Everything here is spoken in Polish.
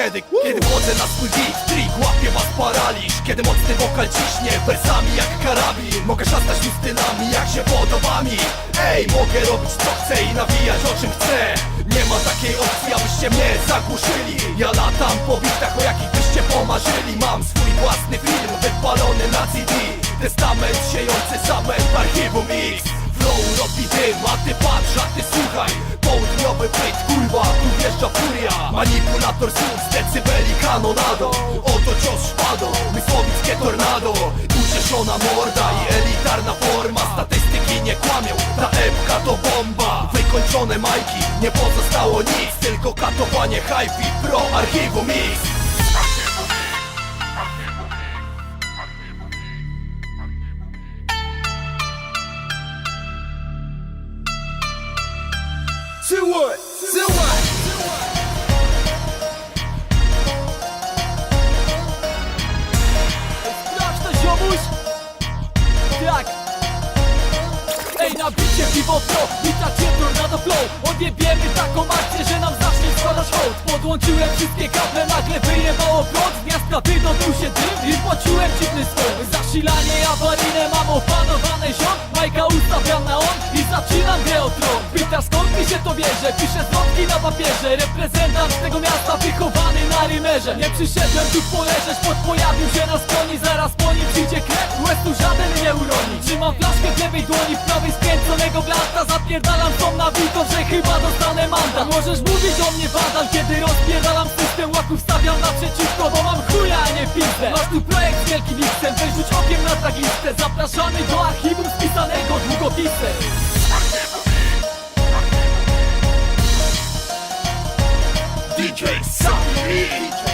Kiedy wchodzę na swój beat, trik, łapie was paraliż. Kiedy mocny wokal ciśnie, wersami jak karabin. Mogę szastać mi stylami, jak się podoba mi. Ej, mogę robić co chcę i nawijać o czym chcę. Nie ma takiej opcji, abyście mnie zagłuszyli. Ja latam po bitach, o jakich byście pomarzyli. Mam swój własny film, wypalony na CD. Testament siejący zamęt, archiwum X. Flow robi dym, a ty patrz, a ty słuchaj. Południowy pyt, kurwa, tu wjeżdża furia. Manipulator słów z decybeli kanonadą. Oto cios szpadą, mysłowickie tornado. Ucieszona morda i elitarna forma. Statystyki nie kłamią, ta epka to bomba. Wykończone majki, nie pozostało nic. Tylko katowanie hype i pro archiwum X. So what? So what? Sprawdź to, ziomuś! Tak! Ej, na bicie piwo pro, witacie tornado flow. Odjebiemy taką akcję, że nam zacznie składać hołd. Podłączyłem wszystkie kable, nagle wyjebało prąd. Z miasta wydobył się dym i płaciłem dziwny skok. Zasilanie awaryjne, mam opanowane ziom. Majka ustawiam na on i zaczynam grę o tron. Pyta skąd mi się to bierze, piszę zwrotki na papierze. Reprezentant tego miasta wychowany na rymerze. Nie przyszedłem tu poleżeć, pod pojawił się na stronie. Zaraz po nim przyjdzie krew, łez tu żaden nie uroni. Trzymam flaszkę w lewej dłoni, w prawej skręconego blasta. Zapierdalam tą nawitą, że chyba dostanę mandat. Możesz mówić o mnie badal, kiedy rozpierdalam system. Łaków stawiam naprzeciwko, bo mam chuja, a nie pizdę. Masz tu projekt z wielkim X-em, weź rzuć okiem na taglistę. Zapraszamy do archiwum spisanego długopisem. DJ Sammy.